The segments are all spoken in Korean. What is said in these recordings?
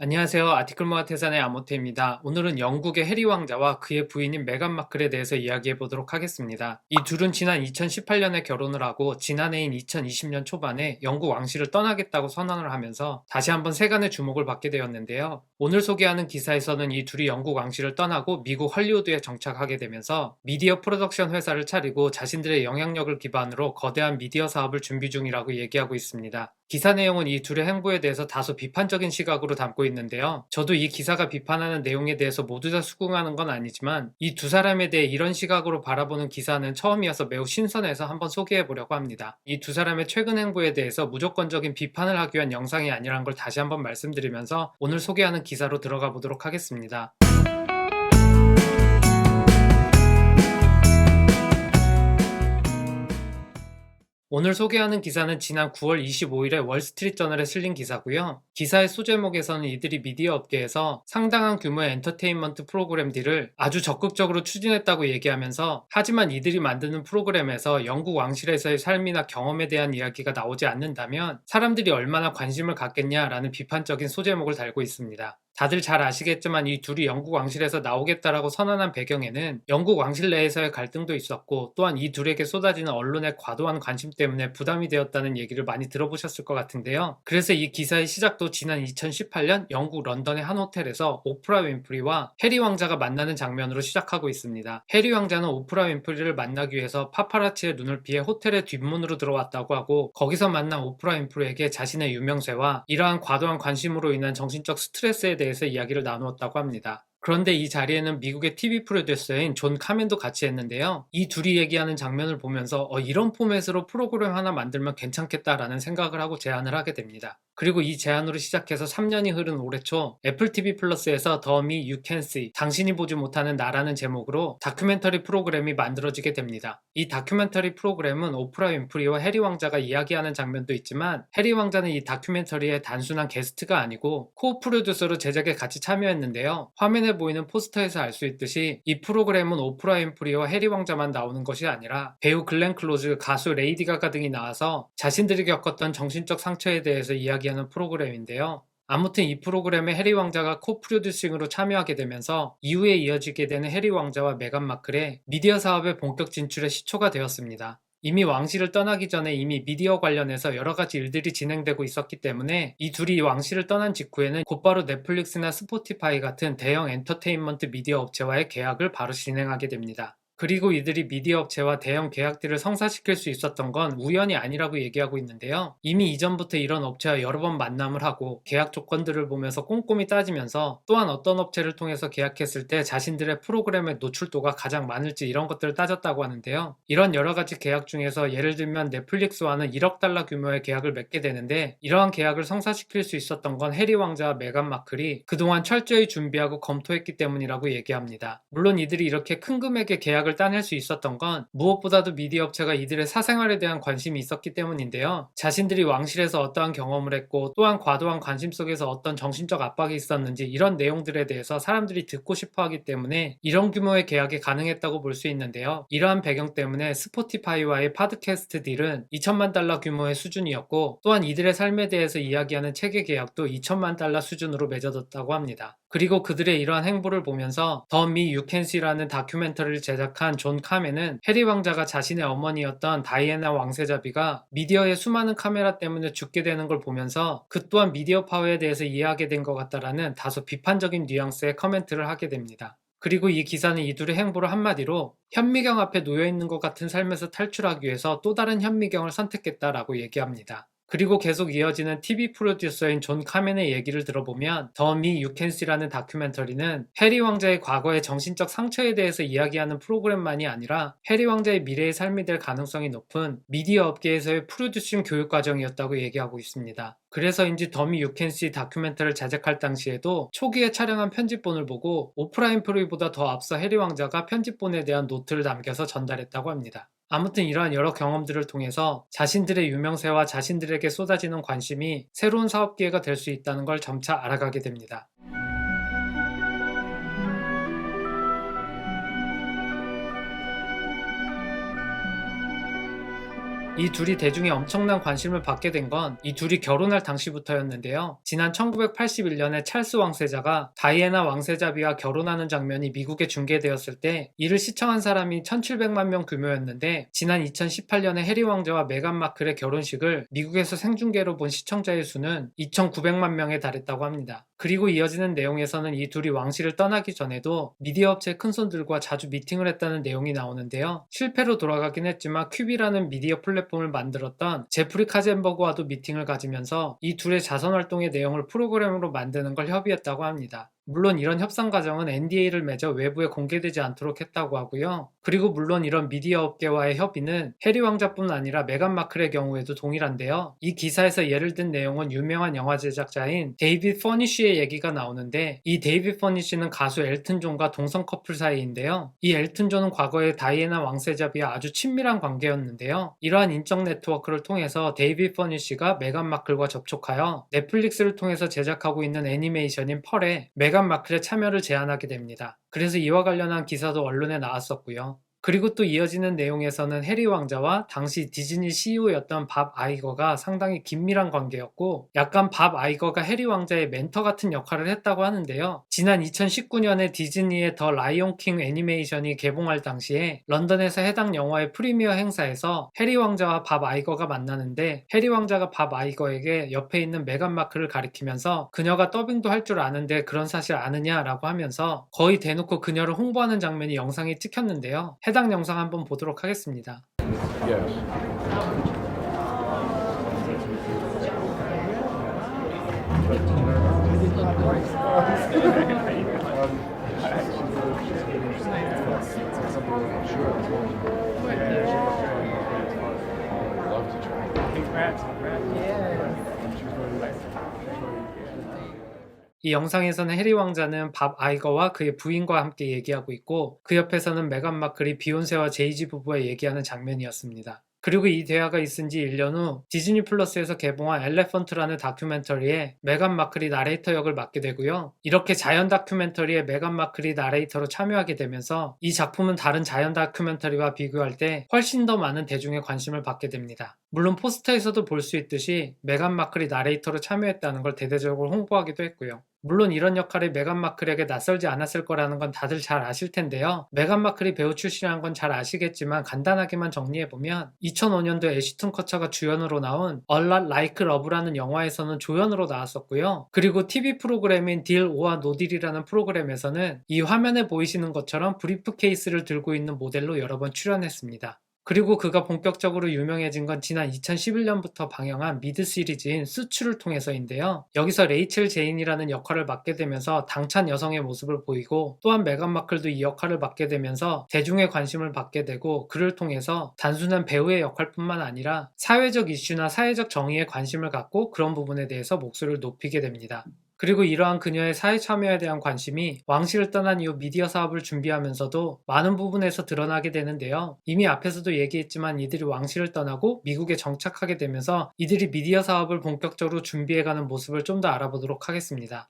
안녕하세요. 아티클모아 태산의 아모테입니다. 오늘은 영국의 해리 왕자와 그의 부인인 메간 마클에 대해서 이야기해 보도록 하겠습니다. 이 둘은 지난 2018년에 결혼을 하고 지난해인 2020년 초반에 영국 왕실을 떠나겠다고 선언을 하면서 다시 한번 세간의 주목을 받게 되었는데요. 오늘 소개하는 기사에서는 이 둘이 영국 왕실을 떠나고 미국 헐리우드에 정착하게 되면서 미디어 프로덕션 회사를 차리고 자신들의 영향력을 기반으로 거대한 미디어 사업을 준비 중이라고 얘기하고 있습니다. 기사 내용은 이 둘의 행보에 대해서 다소 비판적인 시각으로 담고 있는데요. 저도 이 기사가 비판하는 내용에 대해서 모두 다 수긍하는 건 아니지만 이 두 사람에 대해 이런 시각으로 바라보는 기사는 처음이어서 매우 신선해서 한번 소개해 보려고 합니다. 이 두 사람의 최근 행보에 대해서 무조건적인 비판을 하기 위한 영상이 아니라는 걸 다시 한번 말씀드리면서 오늘 소개하는 기사로 들어가 보도록 하겠습니다. 오늘 소개하는 기사는 지난 9월 25일에 월스트리트저널에 실린 기사고요. 기사의 소제목에서는 이들이 미디어 업계에서 상당한 규모의 엔터테인먼트 프로그램들을 아주 적극적으로 추진했다고 얘기하면서 하지만 이들이 만드는 프로그램에서 영국 왕실에서의 삶이나 경험에 대한 이야기가 나오지 않는다면 사람들이 얼마나 관심을 갖겠냐라는 비판적인 소제목을 달고 있습니다. 다들 잘 아시겠지만 이 둘이 영국 왕실에서 나오겠다라고 선언한 배경에는 영국 왕실 내에서의 갈등도 있었고 또한 이 둘에게 쏟아지는 언론의 과도한 관심 때문에 부담이 되었다는 얘기를 많이 들어보셨을 것 같은데요. 그래서 이 기사의 시작도 지난 2018년 영국 런던의 한 호텔에서 오프라 윈프리와 해리 왕자가 만나는 장면으로 시작하고 있습니다. 해리 왕자는 오프라 윈프리를 만나기 위해서 파파라치의 눈을 피해 호텔의 뒷문으로 들어왔다고 하고 거기서 만난 오프라 윈프리에게 자신의 유명세와 이러한 과도한 관심으로 인한 정신적 스트레스에 대해서 이야기를 나누었다고 합니다. 그런데 이 자리에는 미국의 TV 프로듀서인 존 카멘도 같이 했는데요. 이 둘이 얘기하는 장면을 보면서 이런 포맷으로 프로그램 하나 만들면 괜찮겠다라는 생각을 하고 제안을 하게 됩니다. 그리고 이 제안으로 시작해서 3년이 흐른 올해 초 애플 TV 플러스에서 더 미 유 캔 시 당신이 보지 못하는 나라는 제목으로 다큐멘터리 프로그램이 만들어지게 됩니다. 이 다큐멘터리 프로그램은 오프라 윈프리와 해리 왕자가 이야기하는 장면도 있지만 해리 왕자는 이 다큐멘터리의 단순한 게스트가 아니고 코 프로듀서로 제작에 같이 참여했는데요. 화면에 보이는 포스터에서 알 수 있듯이 이 프로그램은 오프라 윈프리와 해리 왕자만 나오는 것이 아니라 배우 글렌 클로즈, 가수 레이디 가가 등이 나와서 자신들이 겪었던 정신적 상처에 대해서 이야기하는 프로그램인데요. 아무튼 이 프로그램에 해리 왕자가 코프로듀싱으로 참여하게 되면서 이후에 이어지게 되는 해리 왕자와 메간 마클의 미디어 사업의 본격 진출의 시초가 되었습니다. 이미 왕실을 떠나기 전에 이미 미디어 관련해서 여러 가지 일들이 진행되고 있었기 때문에 이 둘이 왕실을 떠난 직후에는 곧바로 넷플릭스나 스포티파이 같은 대형 엔터테인먼트 미디어 업체와의 계약을 바로 진행하게 됩니다. 그리고 이들이 미디어 업체와 대형 계약들을 성사시킬 수 있었던 건 우연이 아니라고 얘기하고 있는데요. 이미 이전부터 이런 업체와 여러 번 만남을 하고 계약 조건들을 보면서 꼼꼼히 따지면서 또한 어떤 업체를 통해서 계약했을 때 자신들의 프로그램의 노출도가 가장 많을지 이런 것들을 따졌다고 하는데요. 이런 여러 가지 계약 중에서 예를 들면 넷플릭스와는 1억 달러 규모의 계약을 맺게 되는데 이러한 계약을 성사시킬 수 있었던 건 해리 왕자와 메간 마클이 그동안 철저히 준비하고 검토했기 때문이라고 얘기합니다. 물론 이들이 이렇게 큰 금액의 계약을 따낼 수 있었던 건 무엇보다도 미디어 업체가 이들의 사생활에 대한 관심이 있었기 때문인데요. 자신들이 왕실에서 어떠한 경험을 했고 또한 과도한 관심 속에서 어떤 정신적 압박이 있었는지 이런 내용들에 대해서 사람들이 듣고 싶어 하기 때문에 이런 규모의 계약이 가능했다고 볼 수 있는데요. 이러한 배경 때문에 스포티파이와의 팟캐스트 딜은 2천만 달러 규모의 수준이었고 또한 이들의 삶에 대해서 이야기하는 체계 계약도 2천만 달러 수준으로 맺어졌다고 합니다. 그리고 그들의 이러한 행보를 보면서 더 미 유 캔 시라는 다큐멘터리를 제작한 존 카멘은 해리 왕자가 자신의 어머니였던 다이애나 왕세자비가 미디어의 수많은 카메라 때문에 죽게 되는 걸 보면서 그 또한 미디어 파워에 대해서 이해하게 된 것 같다라는 다소 비판적인 뉘앙스의 커멘트를 하게 됩니다. 그리고 이 기사는 이들의 행보를 한마디로 현미경 앞에 놓여있는 것 같은 삶에서 탈출하기 위해서 또 다른 현미경을 선택했다라고 얘기합니다. 그리고 계속 이어지는 TV 프로듀서인 존 카멘의 얘기를 들어보면 더 미 유 캔 시라는 다큐멘터리는 해리 왕자의 과거의 정신적 상처에 대해서 이야기하는 프로그램만이 아니라 해리 왕자의 미래의 삶이 될 가능성이 높은 미디어 업계에서의 프로듀싱 교육 과정이었다고 얘기하고 있습니다. 그래서인지 더 미 유 캔 시 다큐멘터리를 제작할 당시에도 초기에 촬영한 편집본을 보고 오프라 윈프리보다 더 앞서 해리 왕자가 편집본에 대한 노트를 남겨서 전달했다고 합니다. 아무튼 이러한 여러 경험들을 통해서 자신들의 유명세와 자신들에게 쏟아지는 관심이 새로운 사업 기회가 될 수 있다는 걸 점차 알아가게 됩니다. 이 둘이 대중의 엄청난 관심을 받게 된 건 이 둘이 결혼할 당시부터였는데요. 지난 1981년에 찰스 왕세자가 다이애나 왕세자비와 결혼하는 장면이 미국에 중계되었을 때 이를 시청한 사람이 1700만 명 규모였는데 지난 2018년에 해리 왕자와 메간 마클의 결혼식을 미국에서 생중계로 본 시청자의 수는 2900만 명에 달했다고 합니다. 그리고 이어지는 내용에서는 이 둘이 왕실을 떠나기 전에도 미디어 업체 큰손들과 자주 미팅을 했다는 내용이 나오는데요. 실패로 돌아가긴 했지만 큐비라는 미디어 플랫폼을 만들었던 제프리 카젠버그와도 미팅을 가지면서 이 둘의 자선 활동의 내용을 프로그램으로 만드는 걸 협의했다고 합니다. 물론 이런 협상 과정은 NDA를 맺어 외부에 공개되지 않도록 했다고 하고요. 그리고 물론 이런 미디어 업계와의 협의는 해리 왕자뿐 아니라 메간 마클의 경우에도 동일한데요. 이 기사에서 예를 든 내용은 유명한 영화 제작자인 데이빗 퍼니쉬의 얘기가 나오는데 이 데이빗 퍼니쉬는 가수 엘튼 존과 동성 커플 사이인데요. 이 엘튼 존은 과거에 다이애나 왕세자비와 아주 친밀한 관계였는데요. 이러한 인적 네트워크를 통해서 데이빗 퍼니쉬가 메간 마클과 접촉하여 넷플릭스를 통해서 제작하고 있는 애니메이션인 펄에 메간 마클의 참여를 제안하게 됩니다. 그래서 이와 관련한 기사도 언론에 나왔었고요. 그리고 또 이어지는 내용에서는 해리 왕자와 당시 디즈니 CEO였던 밥 아이거가 상당히 긴밀한 관계였고 약간 밥 아이거가 해리 왕자의 멘터 같은 역할을 했다고 하는데요. 지난 2019년에 디즈니의 더 라이온 킹 애니메이션이 개봉할 당시에 런던에서 해당 영화의 프리미어 행사에서 해리 왕자와 밥 아이거가 만나는데 해리 왕자가 밥 아이거에게 옆에 있는 메간 마클을 가리키면서 그녀가 더빙도 할 줄 아는데 그런 사실 아느냐라고 하면서 거의 대놓고 그녀를 홍보하는 장면이 영상에 찍혔는데요. 해당 영상 한번 보도록 하겠습니다. 이 영상에서는 해리 왕자는 밥 아이거와 그의 부인과 함께 얘기하고 있고 그 옆에서는 메간 마클이 비욘세와 제이지 부부와 얘기하는 장면이었습니다. 그리고 이 대화가 있은 지 1년 후 디즈니 플러스에서 개봉한 엘레펀트라는 다큐멘터리에 메간 마클이 나레이터 역을 맡게 되고요. 이렇게 자연 다큐멘터리에 메간 마클이 나레이터로 참여하게 되면서 이 작품은 다른 자연 다큐멘터리와 비교할 때 훨씬 더 많은 대중의 관심을 받게 됩니다. 물론 포스터에서도 볼 수 있듯이 메간 마클이 나레이터로 참여했다는 걸 대대적으로 홍보하기도 했고요. 물론 이런 역할이 메간 마클에게 낯설지 않았을 거라는 건 다들 잘 아실 텐데요. 메간 마클이 배우 출신이라는 건 잘 아시겠지만 간단하게만 정리해보면 2005년도 애쉬튼 커처가 주연으로 나온 A Lot Like Love라는 영화에서는 조연으로 나왔었고요. 그리고 TV 프로그램인 딜 오아 노딜이라는 프로그램에서는 이 화면에 보이시는 것처럼 브리프 케이스를 들고 있는 모델로 여러 번 출연했습니다. 그리고 그가 본격적으로 유명해진 건 지난 2011년부터 방영한 미드 시리즈인 수츠를 통해서인데요. 여기서 레이첼 제인이라는 역할을 맡게 되면서 당찬 여성의 모습을 보이고 또한 메간 마클도 이 역할을 맡게 되면서 대중의 관심을 받게 되고 그를 통해서 단순한 배우의 역할뿐만 아니라 사회적 이슈나 사회적 정의에 관심을 갖고 그런 부분에 대해서 목소리를 높이게 됩니다. 그리고 이러한 그녀의 사회 참여에 대한 관심이 왕실을 떠난 이후 미디어 사업을 준비하면서도 많은 부분에서 드러나게 되는데요. 이미 앞에서도 얘기했지만 이들이 왕실을 떠나고 미국에 정착하게 되면서 이들이 미디어 사업을 본격적으로 준비해가는 모습을 좀 더 알아보도록 하겠습니다.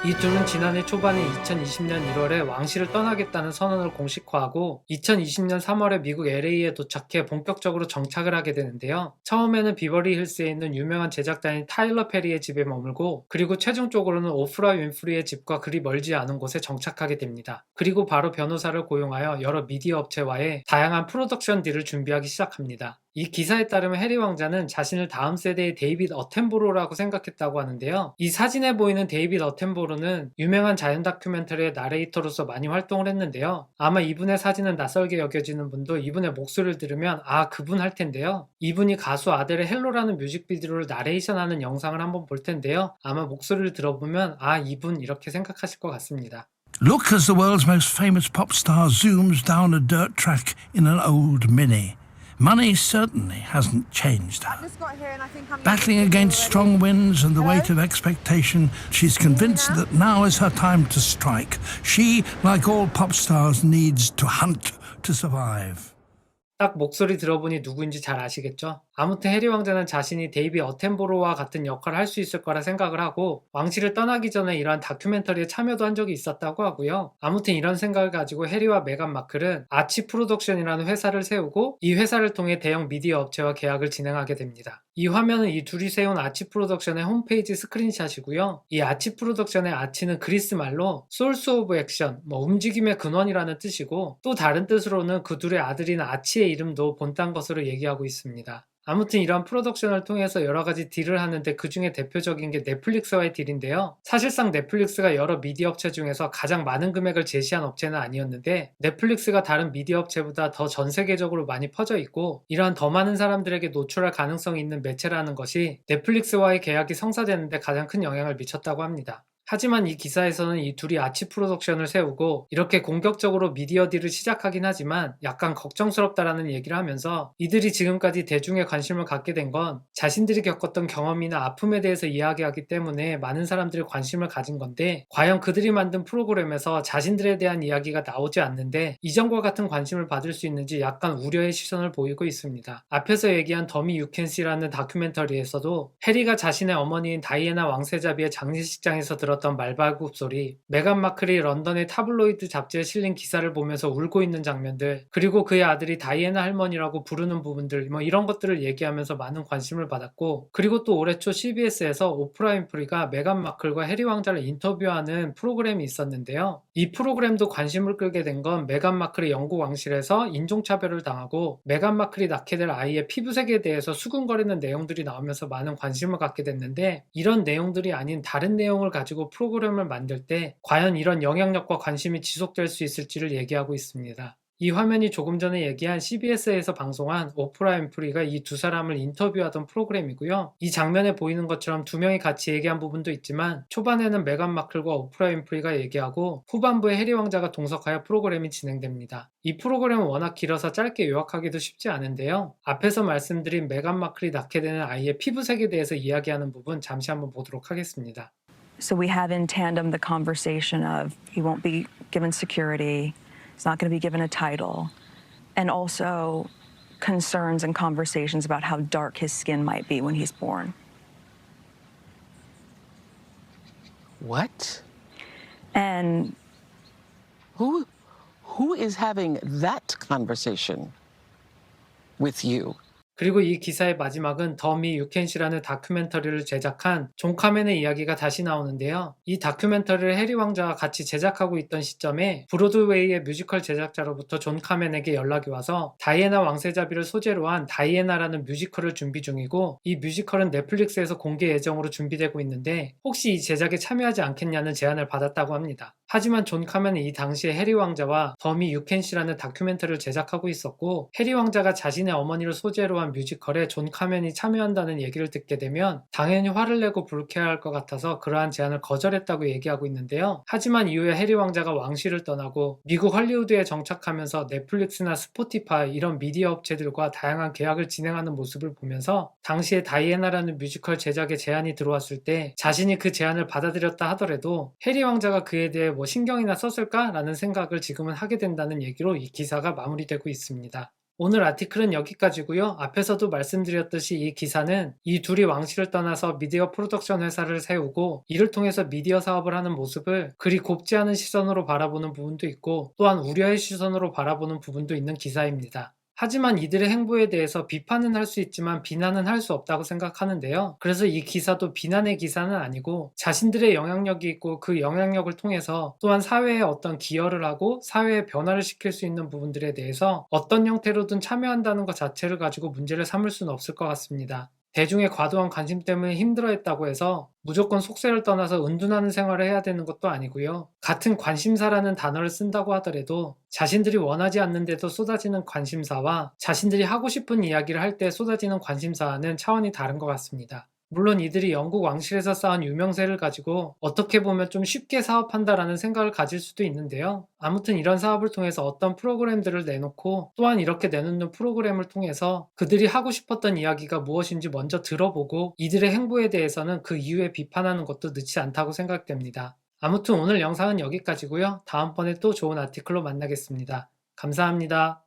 이 둘은 지난해 초반인 2020년 1월에 왕실을 떠나겠다는 선언을 공식화하고 2020년 3월에 미국 LA에 도착해 본격적으로 정착을 하게 되는데요. 처음에는 비버리 힐스에 있는 유명한 제작자인 타일러 페리의 집에 머물고 그리고 최종적으로는 오프라 윈프리의 집과 그리 멀지 않은 곳에 정착하게 됩니다. 그리고 바로 변호사를 고용하여 여러 미디어 업체와의 다양한 프로덕션 딜을 준비하기 시작합니다. 이 기사에 따르면 해리 왕자는 자신을 다음 세대의 데이빗 어텐보로라고 생각했다고 하는데요. 이 사진에 보이는 데이빗 어텐보로는 유명한 자연 다큐멘터리의 나레이터로서 많이 활동을 했는데요. 아마 이분의 사진은 낯설게 여겨지는 분도 이분의 목소리를 들으면 아 그분 할 텐데요. 이분이 가수 아델의 헬로라는 뮤직비디오를 나레이션하는 영상을 한번 볼 텐데요. 아마 목소리를 들어보면 아 이분 이렇게 생각하실 것 같습니다. Look as the world's most famous pop star zooms down a dirt track in an old Mini. Money certainly hasn't changed her. Battling against strong winds and the weight of expectation, she's convinced that now is her time to strike. She, like all pop stars, needs to hunt to survive. 딱 목소리 들어보니 누구인지 잘 아시겠죠? 아무튼 해리 왕자는 자신이 데이비 어텐보로와 같은 역할을 할 수 있을 거라 생각을 하고 왕실을 떠나기 전에 이러한 다큐멘터리에 참여도 한 적이 있었다고 하고요. 아무튼 이런 생각을 가지고 해리와 메간 마클은 아치 프로덕션이라는 회사를 세우고 이 회사를 통해 대형 미디어 업체와 계약을 진행하게 됩니다. 이 화면은 이 둘이 세운 아치 프로덕션의 홈페이지 스크린샷이고요. 이 아치 프로덕션의 아치는 그리스 말로 소스 오브 액션, 움직임의 근원이라는 뜻이고 또 다른 뜻으로는 그 둘의 아들인 아치의 이름도 본딴 것으로 얘기하고 있습니다. 아무튼 이런 프로덕션을 통해서 여러 가지 딜을 하는데 그 중에 대표적인 게 넷플릭스와의 딜인데요. 사실상 넷플릭스가 여러 미디어 업체 중에서 가장 많은 금액을 제시한 업체는 아니었는데 넷플릭스가 다른 미디어 업체보다 더 전 세계적으로 많이 퍼져 있고 이러한 더 많은 사람들에게 노출할 가능성이 있는 매체라는 것이 넷플릭스와의 계약이 성사되는데 가장 큰 영향을 미쳤다고 합니다. 하지만 이 기사에서는 이 둘이 아치 프로덕션을 세우고 이렇게 공격적으로 미디어 딜을 시작하긴 하지만 약간 걱정스럽다라는 얘기를 하면서 이들이 지금까지 대중의 관심을 갖게 된 건 자신들이 겪었던 경험이나 아픔에 대해서 이야기하기 때문에 많은 사람들이 관심을 가진 건데 과연 그들이 만든 프로그램에서 자신들에 대한 이야기가 나오지 않는데 이전과 같은 관심을 받을 수 있는지 약간 우려의 시선을 보이고 있습니다. 앞에서 얘기한 더미 유캔시라는 다큐멘터리에서도 해리가 자신의 어머니인 다이애나 왕세자비의 장례식장에서 들었던 말발굽 소리, 메간 마클이 런던의 타블로이드 잡지에 실린 기사를 보면서 울고 있는 장면들, 그리고 그의 아들이 다이애나 할머니라고 부르는 부분들, 이런 것들을 얘기하면서 많은 관심을 받았고, 그리고 또 올해 초 CBS에서 오프라 윈프리가 메간 마클과 해리 왕자를 인터뷰하는 프로그램이 있었는데요. 이 프로그램도 관심을 끌게 된 건 메간 마클이 영국 왕실에서 인종차별을 당하고 메간 마클이 낳게 될 아이의 피부색에 대해서 수군거리는 내용들이 나오면서 많은 관심을 갖게 됐는데 이런 내용들이 아닌 다른 내용을 가지고 프로그램을 만들 때 과연 이런 영향력과 관심이 지속될 수 있을지를 얘기하고 있습니다. 이 화면이 조금 전에 얘기한 CBS에서 방송한 오프라 윈프리가 이 두 사람을 인터뷰하던 프로그램이고요. 이 장면에 보이는 것처럼 두 명이 같이 얘기한 부분도 있지만 초반에는 메간 마클과 오프라 윈프리가 얘기하고 후반부에 해리 왕자가 동석하여 프로그램이 진행됩니다. 이 프로그램은 워낙 길어서 짧게 요약하기도 쉽지 않은데요. 앞에서 말씀드린 메간 마클이 낳게 되는 아이의 피부색에 대해서 이야기하는 부분 잠시 한번 보도록 하겠습니다. So we have in tandem the conversation of he won't be given security, he's not going to be given a title, and also concerns and conversations about how dark his skin might be when he's born. What? And who is having that conversation with you? 그리고 이 기사의 마지막은 더미 유캔시라는 다큐멘터리를 제작한 존 카멘의 이야기가 다시 나오는데요. 이 다큐멘터리를 해리 왕자와 같이 제작하고 있던 시점에 브로드웨이의 뮤지컬 제작자로부터 존 카멘에게 연락이 와서 다이애나 왕세자비를 소재로 한 다이애나라는 뮤지컬을 준비 중이고 이 뮤지컬은 넷플릭스에서 공개 예정으로 준비되고 있는데 혹시 이 제작에 참여하지 않겠냐는 제안을 받았다고 합니다. 하지만 존 카멘은 이 당시에 해리 왕자와 더미 유캔시라는 다큐멘터리를 제작하고 있었고 해리 왕자가 자신의 어머니를 소재로 한 뮤지컬에 존 카멘이 참여한다는 얘기를 듣게 되면 당연히 화를 내고 불쾌할 것 같아서 그러한 제안을 거절했다고 얘기하고 있는데요. 하지만 이후에 해리 왕자가 왕실을 떠나고 미국 할리우드에 정착하면서 넷플릭스나 스포티파이 이런 미디어 업체들과 다양한 계약을 진행하는 모습을 보면서 당시에 다이애나라는 뮤지컬 제작에 제안이 들어왔을 때 자신이 그 제안을 받아들였다 하더라도 해리 왕자가 그에 대해 신경이나 썼을까라는 생각을 지금은 하게 된다는 얘기로 이 기사가 마무리되고 있습니다. 오늘 아티클은 여기까지고요. 앞에서도 말씀드렸듯이 이 기사는 이 둘이 왕실을 떠나서 미디어 프로덕션 회사를 세우고 이를 통해서 미디어 사업을 하는 모습을 그리 곱지 않은 시선으로 바라보는 부분도 있고 또한 우려의 시선으로 바라보는 부분도 있는 기사입니다. 하지만 이들의 행보에 대해서 비판은 할 수 있지만 비난은 할 수 없다고 생각하는데요. 그래서 이 기사도 비난의 기사는 아니고 자신들의 영향력이 있고 그 영향력을 통해서 또한 사회에 어떤 기여를 하고 사회에 변화를 시킬 수 있는 부분들에 대해서 어떤 형태로든 참여한다는 것 자체를 가지고 문제를 삼을 수는 없을 것 같습니다. 대중의 과도한 관심 때문에 힘들어했다고 해서 무조건 속세를 떠나서 은둔하는 생활을 해야 되는 것도 아니고요. 같은 관심사라는 단어를 쓴다고 하더라도 자신들이 원하지 않는데도 쏟아지는 관심사와 자신들이 하고 싶은 이야기를 할 때 쏟아지는 관심사와는 차원이 다른 것 같습니다. 물론 이들이 영국 왕실에서 쌓은 유명세를 가지고 어떻게 보면 좀 쉽게 사업한다라는 생각을 가질 수도 있는데요. 아무튼 이런 사업을 통해서 어떤 프로그램들을 내놓고 또한 이렇게 내놓는 프로그램을 통해서 그들이 하고 싶었던 이야기가 무엇인지 먼저 들어보고 이들의 행보에 대해서는 그 이후에 비판하는 것도 늦지 않다고 생각됩니다. 아무튼 오늘 영상은 여기까지고요. 다음번에 또 좋은 아티클로 만나겠습니다. 감사합니다.